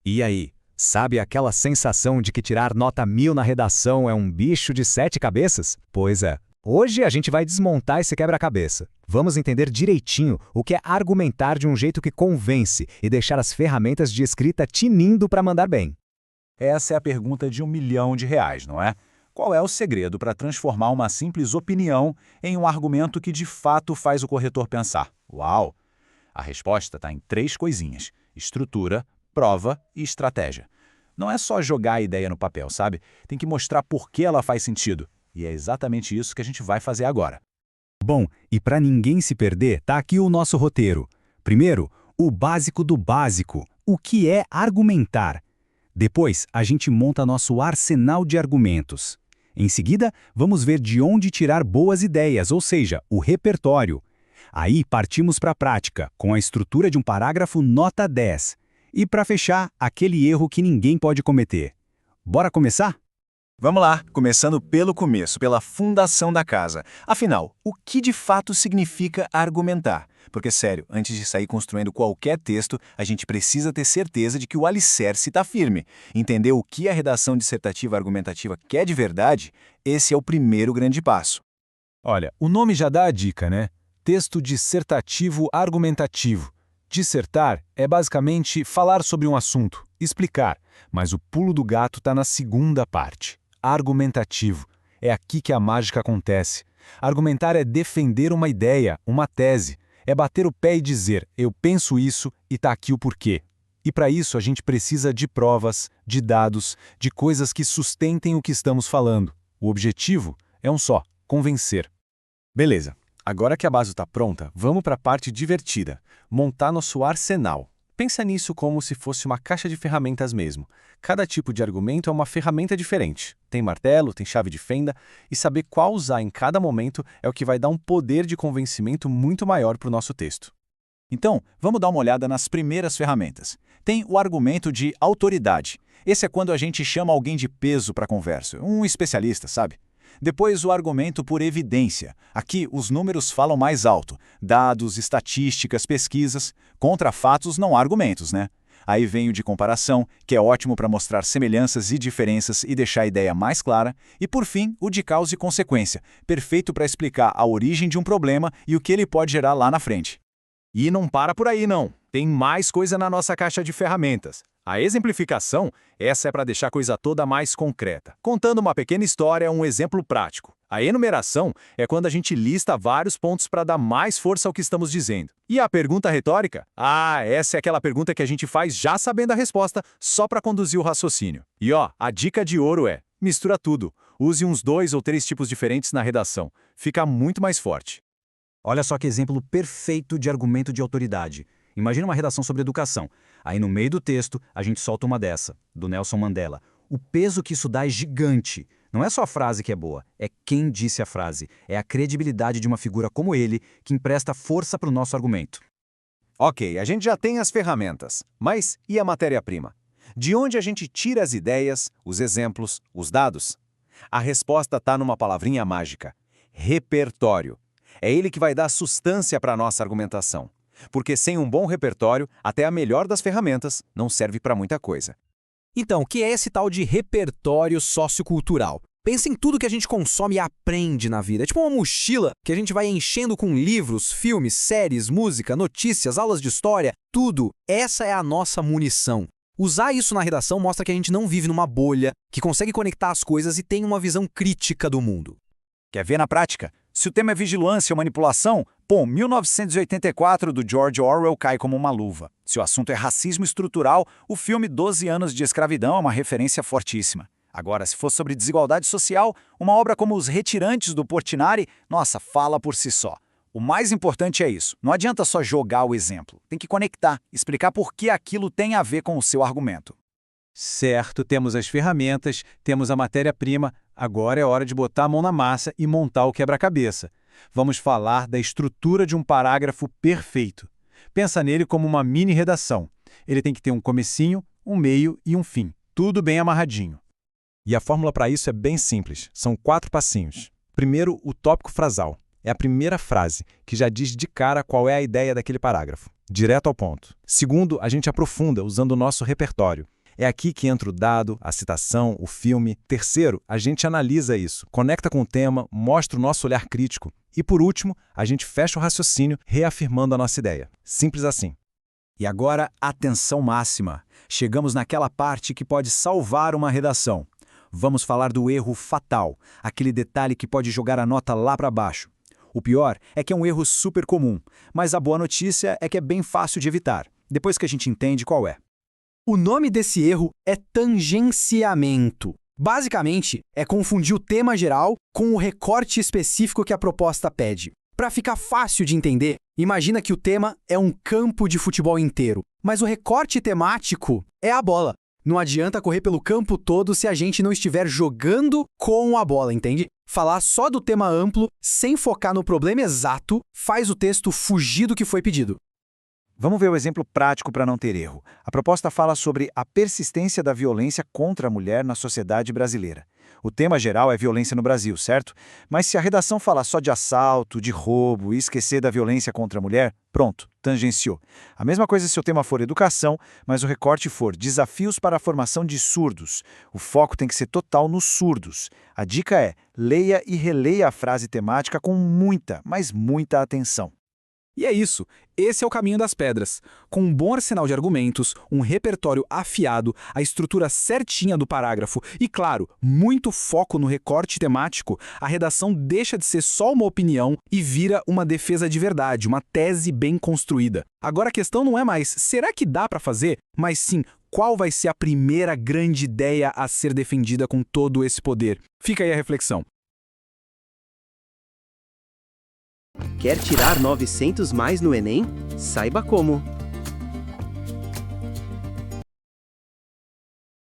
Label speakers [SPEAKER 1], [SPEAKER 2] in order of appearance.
[SPEAKER 1] E aí, sabe aquela sensação de que tirar nota 1000 na redação é um bicho de 7 cabeças? Pois é. Hoje a gente vai desmontar esse quebra-cabeça. Vamos entender direitinho o que é argumentar de um jeito que convence e deixar as ferramentas de escrita tinindo para mandar bem.
[SPEAKER 2] Essa é a pergunta de R$ 1.000.000, não é? Qual é o segredo para transformar uma simples opinião em um argumento que de fato faz o corretor pensar? Uau! A resposta está em 3 coisinhas: estrutura, prova e estratégia. Não é só jogar a ideia no papel, sabe? Tem que mostrar por que ela faz sentido. E é exatamente isso que a gente vai fazer agora.
[SPEAKER 1] Bom, e para ninguém se perder, tá aqui o nosso roteiro. Primeiro, o básico do básico. O que é argumentar? Depois, a gente monta nosso arsenal de argumentos. Em seguida, vamos ver de onde tirar boas ideias, ou seja, o repertório. Aí partimos para a prática, com a estrutura de um parágrafo nota 10. E para fechar, aquele erro que ninguém pode cometer. Bora começar?
[SPEAKER 2] Vamos lá, começando pelo começo, pela fundação da casa. Afinal, o que de fato significa argumentar? Porque, sério, antes de sair construindo qualquer texto, a gente precisa ter certeza de que o alicerce está firme. Entender o que a redação dissertativa argumentativa quer de verdade, esse é o primeiro grande passo.
[SPEAKER 3] Olha, o nome já dá a dica, né? Texto dissertativo argumentativo. Dissertar é basicamente falar sobre um assunto, explicar, mas o pulo do gato está na segunda parte. Argumentativo. É aqui que a mágica acontece. Argumentar é defender uma ideia, uma tese. É bater o pé e dizer, eu penso isso e tá aqui o porquê. E para isso a gente precisa de provas, de dados, de coisas que sustentem o que estamos falando. O objetivo é um só, convencer.
[SPEAKER 4] Beleza. Agora que a base está pronta, vamos para a parte divertida. Montar nosso arsenal. Pensa nisso como se fosse uma caixa de ferramentas mesmo. Cada tipo de argumento é uma ferramenta diferente. Tem martelo, tem chave de fenda, e saber qual usar em cada momento é o que vai dar um poder de convencimento muito maior para o nosso texto.
[SPEAKER 2] Então, vamos dar uma olhada nas primeiras ferramentas. Tem o argumento de autoridade. Esse é quando a gente chama alguém de peso para a conversa, um especialista, sabe? Depois, o argumento por evidência. Aqui, os números falam mais alto. Dados, estatísticas, pesquisas. Contra fatos, não há argumentos, né? Aí vem o de comparação, que é ótimo para mostrar semelhanças e diferenças e deixar a ideia mais clara. E, por fim, o de causa e consequência. Perfeito para explicar a origem de um problema e o que ele pode gerar lá na frente.
[SPEAKER 3] E não para por aí, não. Tem mais coisa na nossa caixa de ferramentas. A exemplificação, essa é para deixar a coisa toda mais concreta. Contando uma pequena história, um exemplo prático. A enumeração é quando a gente lista vários pontos para dar mais força ao que estamos dizendo. E a pergunta retórica? Essa é aquela pergunta que a gente faz já sabendo a resposta, só para conduzir o raciocínio. E a dica de ouro é, mistura tudo. Use uns 2 ou 3 tipos diferentes na redação. Fica muito mais forte.
[SPEAKER 1] Olha só que exemplo perfeito de argumento de autoridade. Imagina uma redação sobre educação. Aí no meio do texto, a gente solta uma dessa, do Nelson Mandela. O peso que isso dá é gigante. Não é só a frase que é boa, é quem disse a frase. É a credibilidade de uma figura como ele que empresta força para o nosso argumento.
[SPEAKER 4] Ok, a gente já tem as ferramentas, mas e a matéria-prima? De onde a gente tira as ideias, os exemplos, os dados? A resposta está numa palavrinha mágica: repertório. É ele que vai dar sustância para a nossa argumentação. Porque sem um bom repertório, até a melhor das ferramentas não serve para muita coisa.
[SPEAKER 5] Então, o que é esse tal de repertório sociocultural? Pensa em tudo que a gente consome e aprende na vida. É tipo uma mochila que a gente vai enchendo com livros, filmes, séries, música, notícias, aulas de história, tudo. Essa é a nossa munição. Usar isso na redação mostra que a gente não vive numa bolha, que consegue conectar as coisas e tem uma visão crítica do mundo.
[SPEAKER 2] Quer ver na prática? Se o tema é vigilância ou manipulação, 1984 do George Orwell cai como uma luva. Se o assunto é racismo estrutural, o filme 12 anos de escravidão é uma referência fortíssima. Agora, se for sobre desigualdade social, uma obra como Os Retirantes do Portinari, nossa, fala por si só. O mais importante é isso. Não adianta só jogar o exemplo. Tem que conectar, explicar por que aquilo tem a ver com o seu argumento.
[SPEAKER 4] Certo, temos as ferramentas, temos a matéria-prima, agora é hora de botar a mão na massa e montar o quebra-cabeça. Vamos falar da estrutura de um parágrafo perfeito. Pensa nele como uma mini-redação. Ele tem que ter um comecinho, um meio e um fim. Tudo bem amarradinho.
[SPEAKER 3] E a fórmula para isso é bem simples. São 4 passinhos. Primeiro, o tópico frasal. É a primeira frase, que já diz de cara qual é a ideia daquele parágrafo. Direto ao ponto. Segundo, a gente aprofunda usando o nosso repertório. É aqui que entra o dado, a citação, o filme. Terceiro, a gente analisa isso, conecta com o tema, mostra o nosso olhar crítico. E por último, a gente fecha o raciocínio reafirmando a nossa ideia. Simples assim.
[SPEAKER 2] E agora, atenção máxima. Chegamos naquela parte que pode salvar uma redação. Vamos falar do erro fatal, aquele detalhe que pode jogar a nota lá para baixo. O pior é que é um erro super comum, mas a boa notícia é que é bem fácil de evitar, depois que a gente entende qual é.
[SPEAKER 5] O nome desse erro é tangenciamento. Basicamente, é confundir o tema geral com o recorte específico que a proposta pede. Para ficar fácil de entender, imagina que o tema é um campo de futebol inteiro, mas o recorte temático é a bola. Não adianta correr pelo campo todo se a gente não estiver jogando com a bola, entende? Falar só do tema amplo, sem focar no problema exato, faz o texto fugir do que foi pedido.
[SPEAKER 2] Vamos ver o exemplo prático para não ter erro. A proposta fala sobre a persistência da violência contra a mulher na sociedade brasileira. O tema geral é violência no Brasil, certo? Mas se a redação falar só de assalto, de roubo e esquecer da violência contra a mulher, pronto, tangenciou. A mesma coisa se o tema for educação, mas o recorte for desafios para a formação de surdos. O foco tem que ser total nos surdos. A dica é, leia e releia a frase temática com muita, mas muita atenção.
[SPEAKER 5] E é isso, esse é o caminho das pedras. Com um bom arsenal de argumentos, um repertório afiado, a estrutura certinha do parágrafo e, claro, muito foco no recorte temático, a redação deixa de ser só uma opinião e vira uma defesa de verdade, uma tese bem construída. Agora a questão não é mais, será que dá para fazer? Mas sim, qual vai ser a primeira grande ideia a ser defendida com todo esse poder? Fica aí a reflexão.
[SPEAKER 6] Quer tirar 900 mais no Enem? Saiba como!